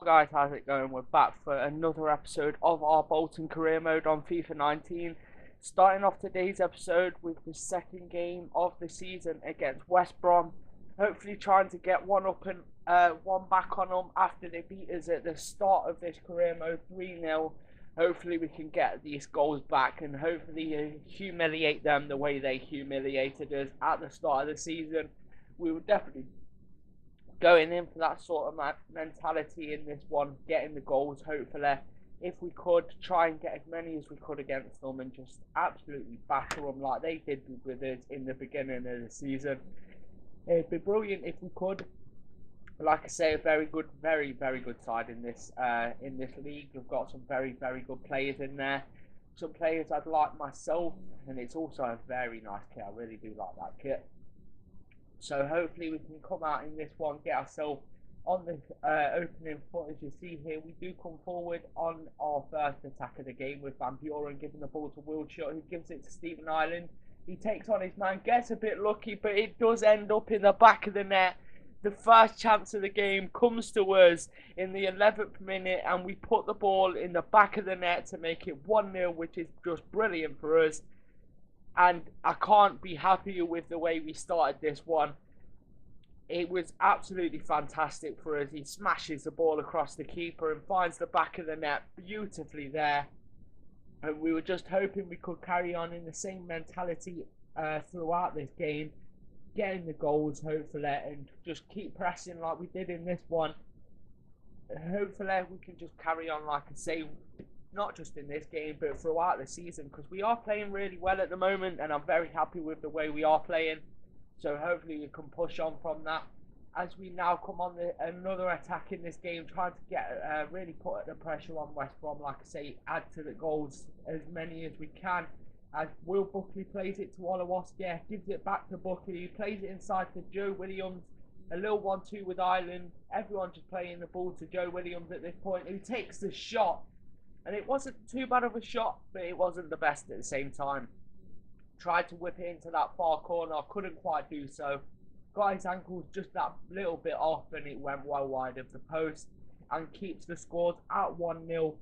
Guys, how's it going? We're back for another episode of our Bolton career mode on FIFA 19. Starting off today's episode with the second game of the season against West Brom. Hopefully trying to get one up and one back on them after they beat us at the start of this career mode 3-0. Hopefully we can get these goals back and hopefully humiliate them the way they humiliated us at the start of the season. We will definitely going in for that sort of mentality in this one, getting the goals hopefully. If we could try and get as many as we could against them and just absolutely batter them like they did with us in the beginning of the season. It'd be brilliant if we could. Like I say, a very good, very good side in this league. We've got some very good players in there. Some players I'd like myself, and it's also a very nice kit. I really do like that kit. So hopefully we can come out in this one, get ourselves on the opening foot. As you see here, we do come forward on our first attack of the game with Van Buren giving the ball to Wiltshire, who gives it to Stephen Ireland. He takes on his man, gets a bit lucky, but it does end up in the back of the net. The first chance of the game comes to us in the 11th minute, and we put the ball in the back of the net to make it 1-0, which is just brilliant for us. And I can't be happier with the way we started this one. It was absolutely fantastic for us. He smashes the ball across the keeper and finds the back of the net beautifully there. And we were just hoping we could carry on in the same mentality throughout this game, getting the goals hopefully, and just keep pressing like we did in this one. Hopefully we can just carry on, like I say, not just in this game but throughout the season, because we are playing really well at the moment and I'm very happy with the way we are playing. So hopefully we can push on from that as we now come on another attack in this game, trying to get really put the pressure on West Brom. Like I say, add to the goals as many as we can. As Will Buckley plays it to Olawoski, gives it back to Buckley, he plays it inside to Joe Williams. A little 1-2 with Ireland. Everyone just playing the ball to Joe Williams at this point, who takes the shot. And it wasn't too bad of a shot, but it wasn't the best at the same time. Tried to whip it into that far corner, couldn't quite do so. Got his ankles just that little bit off and it went well wide of the post and keeps the scores at 1-0.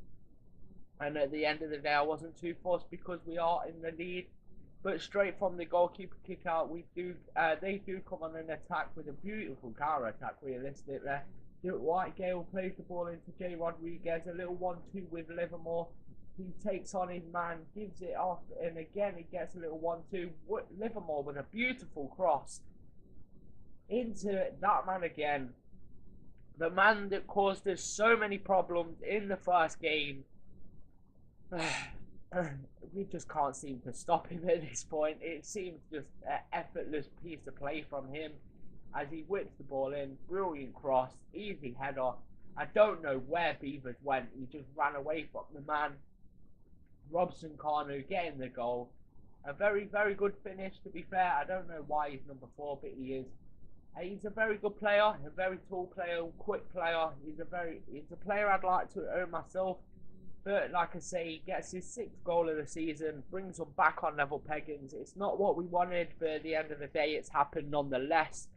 And at the end of the day, I wasn't too fussed because we are in the lead. But straight from the goalkeeper kick out, they do come on an attack with a beautiful counter attack, realistically. White Gale plays the ball into Jay Rodriguez, a little 1-2 with Livermore. He takes on his man, gives it off, and again he gets a little 1-2. Livermore with a beautiful cross into that man again. The man that caused us so many problems in the first game. We just can't seem to stop him at this point. It seems just an effortless piece of play from him as he whips the ball in. Brilliant cross, easy header. I don't know where Beavers went. He just ran away from the man. Robson Carnu getting the goal. A very good finish, to be fair. I don't know why he's number 4, but he is. He's a very good player, a very tall player, quick player. He's a player I'd like to own myself. But like I say, he gets his 6th goal of the season, brings them back on level peggings. It's not what we wanted, but at the end of the day, it's happened nonetheless.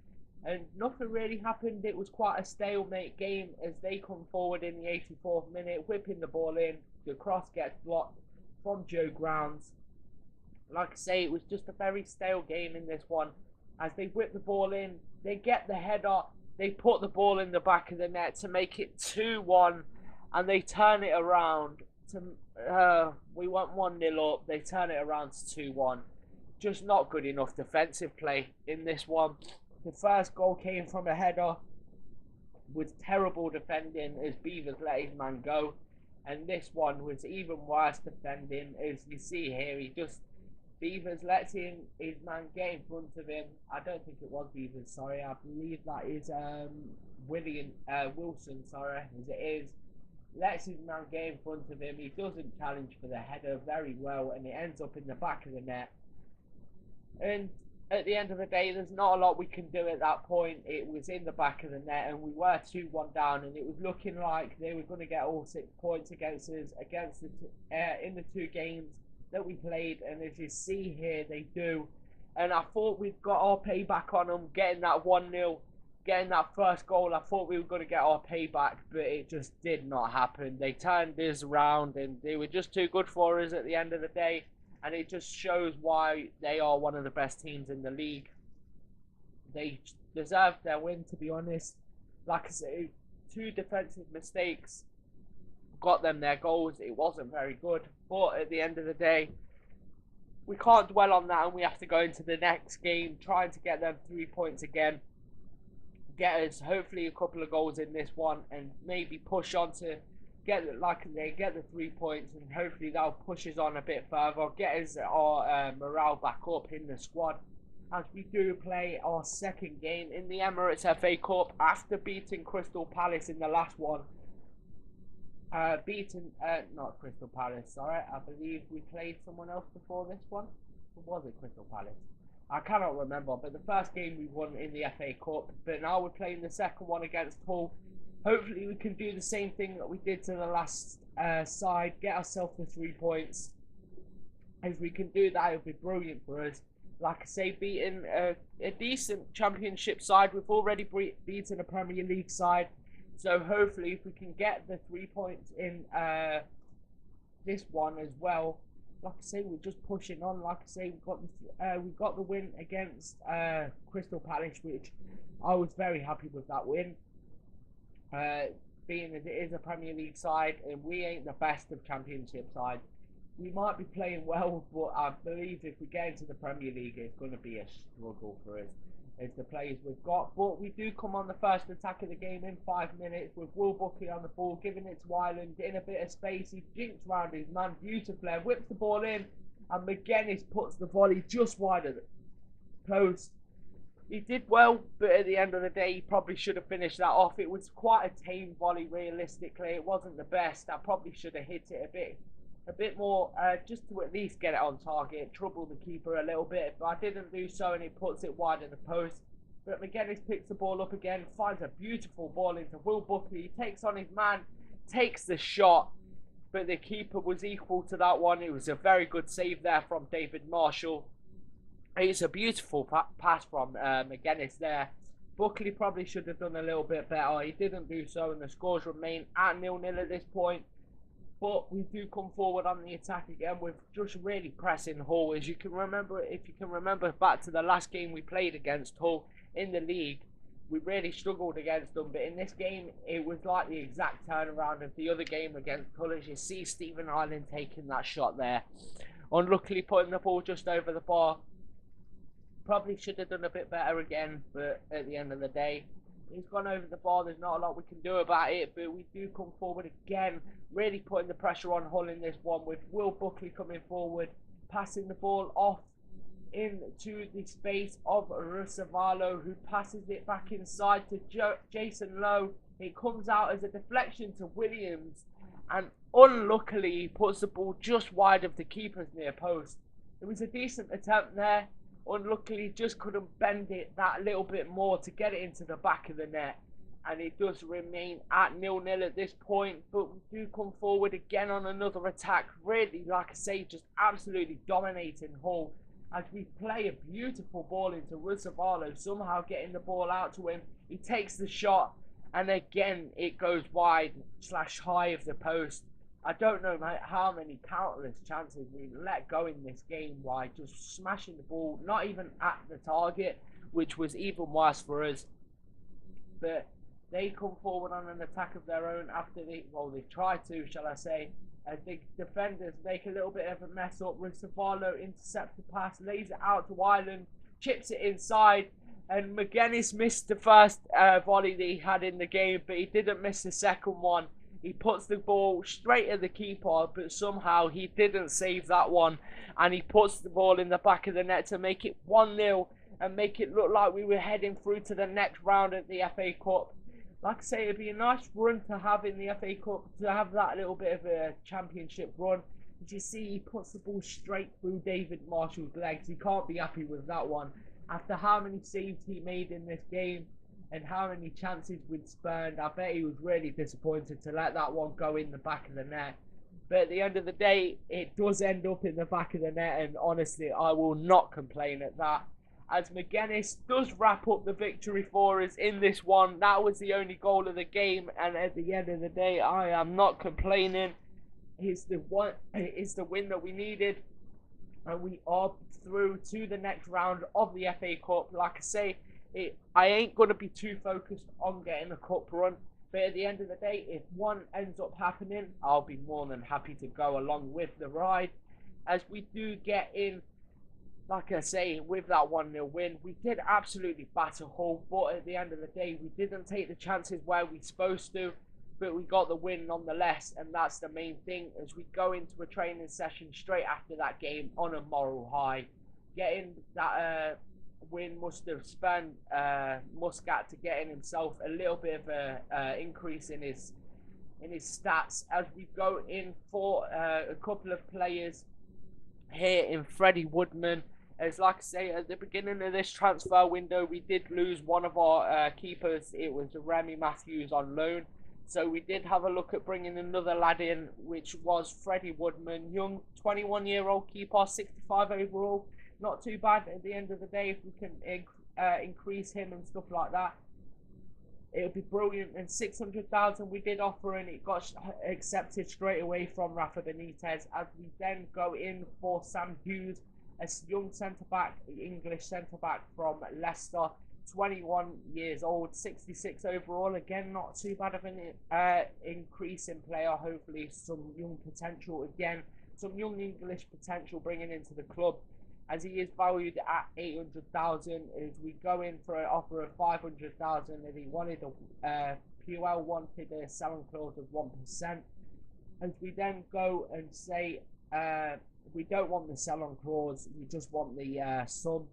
And nothing really happened. It was quite a stalemate game as they come forward in the 84th minute, whipping the ball in. The cross gets blocked from Joe Grounds. Like I say, it was just a very stale game in this one. As they whip the ball in, they get the header, they put the ball in the back of the net to make it 2-1. And they turn it around to we went 1-0 up, they turn it around to 2-1. Just not good enough defensive play in this one. The first goal came from a header with terrible defending as Beavers let his man go, and this one was even worse defending. As you see here, Beavers lets his man get in front of him. I don't think it was Beavers, sorry, I believe that is Wilson, sorry, as it is. Lets his man get in front of him. He doesn't challenge for the header very well, and it ends up in the back of the net. And at the end of the day, there's not a lot we can do at that point. It was in the back of the net, and we were 2-1 down, and it was looking like they were going to get all 6 points against us in the 2 games that we played. And as you see here, they do. And I thought we'd got our payback on them, getting that 1-0 getting that first goal, I thought we were going to get our payback, but it just did not happen. They turned us around and they were just too good for us at the end of the day. And it just shows why they are one of the best teams in the league. They deserved their win, to be honest. Like I say, 2 defensive mistakes got them their goals. It wasn't very good. But at the end of the day, we can't dwell on that, and we have to go into the next game trying to get them 3 points again. Get us hopefully a couple of goals in this one, and maybe push on to get the 3 points, and hopefully that'll push us on a bit further, get us our morale back up in the squad as we do play our second game in the Emirates FA Cup after beating Crystal Palace in the last one. Not Crystal Palace, sorry, I believe we played someone else before this one. Or was it Crystal Palace? I cannot remember, but the first game we won in the FA Cup, but now we're playing the second one against Hull. Hopefully we can do the same thing that we did to the last side, get ourselves the 3 points. If we can do that, it'll be brilliant for us. Like I say, beating a decent championship side, we've already beaten a Premier League side. So hopefully if we can get the 3 points in this one as well, like I say, we're just pushing on. Like I say, we got the win against Crystal Palace, which I was very happy with that win. Being as it is a Premier League side and we ain't the best of championship sides, we might be playing well, but I believe if we get into the Premier League, it's going to be a struggle for us as the players we've got. But we do come on the first attack of the game in 5 minutes with Will Buckley on the ball, giving it to Ireland, getting a bit of space. He jinks round his man beautifully, whips the ball in, and McGuinness puts the volley just wide of the post. He did well, but at the end of the day, he probably should have finished that off. It was quite a tame volley, realistically. It wasn't the best. I probably should have hit it a bit more, just to at least get it on target, trouble the keeper a little bit, but I didn't do so, and he puts it wide of the post. But McGuinness picks the ball up again, finds a beautiful ball into Will Buckley. He takes on his man, takes the shot, but the keeper was equal to that one. It was a very good save there from David Marshall. It's a beautiful pass from McGuinness there. Buckley probably should have done a little bit better. He didn't do so, and the scores remain at 0-0 at this point. But we do come forward on the attack again with just really pressing Hull. As you can remember, if you can remember back to the last game we played against Hull in the league, we really struggled against them. But in this game, it was like the exact turnaround of the other game against Hull. As you see Stephen Ireland taking that shot there, unluckily putting the ball just over the bar. Probably should have done a bit better again, but at the end of the day, he's gone over the bar. There's not a lot we can do about it, but we do come forward again, really putting the pressure on Hull in this one with Will Buckley coming forward, passing the ball off into the space of Rusavalo, who passes it back inside to Jason Lowe. It comes out as a deflection to Williams, and unluckily he puts the ball just wide of the keeper's near post. It was a decent attempt there. Unluckily, just couldn't bend it that little bit more to get it into the back of the net. And it does remain at 0-0 at this point. But we do come forward again on another attack. Really, like I say, just absolutely dominating Hull. As we play a beautiful ball into Rusavalo, somehow getting the ball out to him. He takes the shot. And again, it goes wide / high of the post. I don't know how many countless chances we let go in this game by just smashing the ball, not even at the target, which was even worse for us. But they come forward on an attack of their own after they try to, shall I say, as the defenders make a little bit of a mess up. Rusavalo intercepts the pass, lays it out to Ireland, chips it inside, and McGuinness missed the first volley that he had in the game, but he didn't miss the second one. He puts the ball straight at the keeper, but somehow he didn't save that one. And he puts the ball in the back of the net to make it 1-0 and make it look like we were heading through to the next round at the FA Cup. Like I say, it'd be a nice run to have in the FA Cup, to have that little bit of a championship run. As you see, he puts the ball straight through David Marshall's legs. He can't be happy with that one. After how many saves he made in this game, and how many chances we'd spurned, I bet he was really disappointed to let that one go in the back of the net. But at the end of the day, it does end up in the back of the net, and honestly, I will not complain at that. as McGuinness does wrap up the victory for us in this one. That was the only goal of the game, and at the end of the day, I am not complaining. It's the win that we needed, and we are through to the next round of the FA Cup. Like I say, I ain't going to be too focused on getting a cup run, but at the end of the day, if one ends up happening, I'll be more than happy to go along with the ride. As we do get in, like I say, with that 1-0 win, we did absolutely batter Hull, but at the end of the day, we didn't take the chances where we supposed to, but we got the win nonetheless, and that's the main thing. As we go into a training session straight after that game on a moral high, getting that win must have spent Muscat to getting himself a little bit of a increase in his stats. As we go in for a couple of players here in Freddie Woodman. As like I say, at the beginning of this transfer window, we did lose one of our keepers. It was Remy Matthews on loan. So we did have a look at bringing another lad in, which was Freddie Woodman, young 21-year-old keeper, 65 overall. Not too bad at the end of the day if we can increase him and stuff like that. It'll be brilliant. And 600,000 we did offer, and it got accepted straight away from Rafa Benitez. As we then go in for Sam Hughes, a young centre-back, English centre-back from Leicester, 21 years old, 66 overall. Again, not too bad of an increase in player. Hopefully some young potential again, some young English potential bringing into the club, as he is valued at 800,000. As we go in for an offer of 500,000, and he wanted Puel wanted a selling clause of 1%. As we then go and say we don't want the sell-on clause, we just want the sum.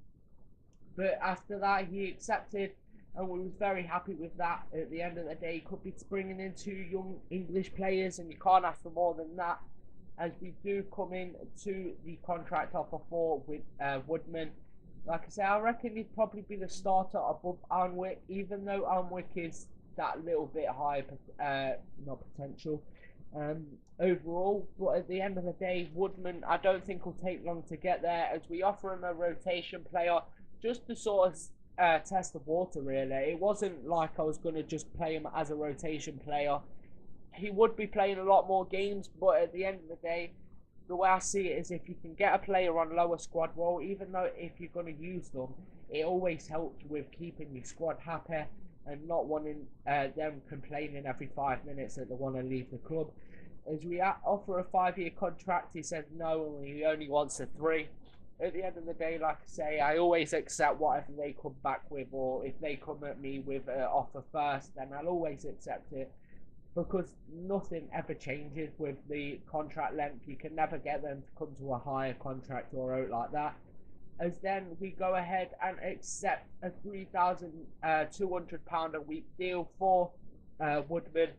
But after that, he accepted, and we was very happy with that. At the end of the day, could be bringing in 2 young English players, and you can't ask for more than that. As we do come in to the contract offer for with Woodman, like I say, I reckon he'd probably be the starter above Alnwick, even though Alnwick is that little bit higher, not potential overall. But at the end of the day, Woodman, I don't think will take long to get there, as we offer him a rotation player just to sort of test the water, really. It wasn't like I was going to just play him as a rotation player. He would be playing a lot more games, but at the end of the day, the way I see it is if you can get a player on lower squad role, even though if you're going to use them, it always helps with keeping your squad happy and not wanting them complaining every 5 minutes that they want to leave the club. As we offer a 5-year contract, he says no, and he only wants a 3. At the end of the day, like I say, I always accept whatever they come back with, or if they come at me with an offer first, then I'll always accept it, because nothing ever changes with the contract length. You can never get them to come to a higher contract or out like that. As then we go ahead and accept a £3,200 a week deal for Woodman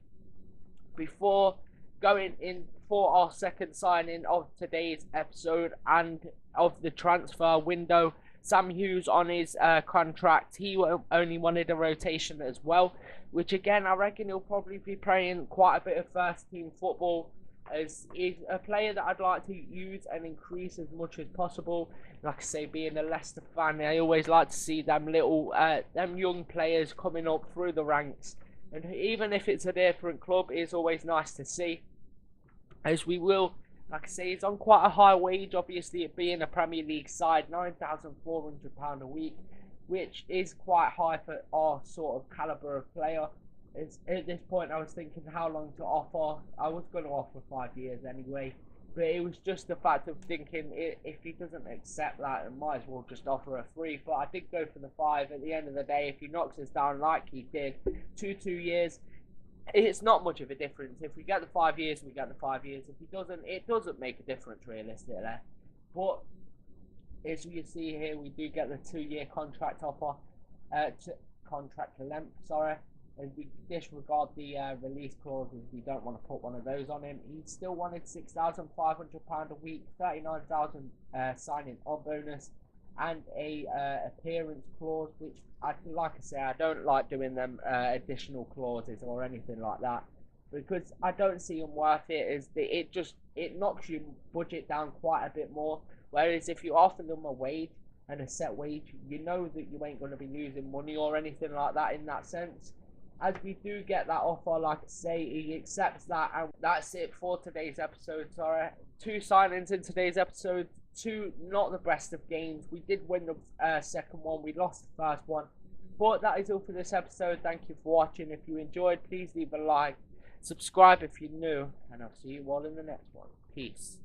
before going in for our second signing of today's episode and of the transfer window. Sam Hughes on his contract, he only wanted a rotation as well, which again I reckon he'll probably be playing quite a bit of first team football, as he's a player that I'd like to use and increase as much as possible. Like I say, being a Leicester fan, I always like to see them them young players coming up through the ranks, and even if it's a different club, it's always nice to see. As we will, like I say, he's on quite a high wage, obviously it being a Premier League side, £9,400 a week, which is quite high for our sort of calibre of player. At this point I was thinking how long to offer. I was going to offer 5 years anyway, but it was just the fact of thinking if he doesn't accept that, I might as well just offer a 3. But I did go for the 5. At the end of the day, if he knocks us down like he did, 2 years, it's not much of a difference. If we get the 5 years, we get the 5 years. If he doesn't, it doesn't make a difference realistically. But as you see here, we do get the 2-year contract offer, contract length, sorry. And we disregard the release clauses. We don't want to put one of those on him. He still wanted £6,500 a week, 39,000 signing on bonus, and a appearance clause, which like I say, I don't like doing them additional clauses or anything like that, because I don't see them worth it. It knocks your budget down quite a bit more. Whereas if you offer them a wage, and a set wage, you know that you ain't going to be losing money or anything like that in that sense. As we do get that offer, like I say, he accepts that, and that's it for today's episode. Sorry, 2 signings in today's episode, 2 not the best of games. We did win the second one, we lost the first one, but that is all for this episode. Thank you for watching. If you enjoyed, please leave a like, subscribe if you're new, and I'll see you all in the next one. Peace.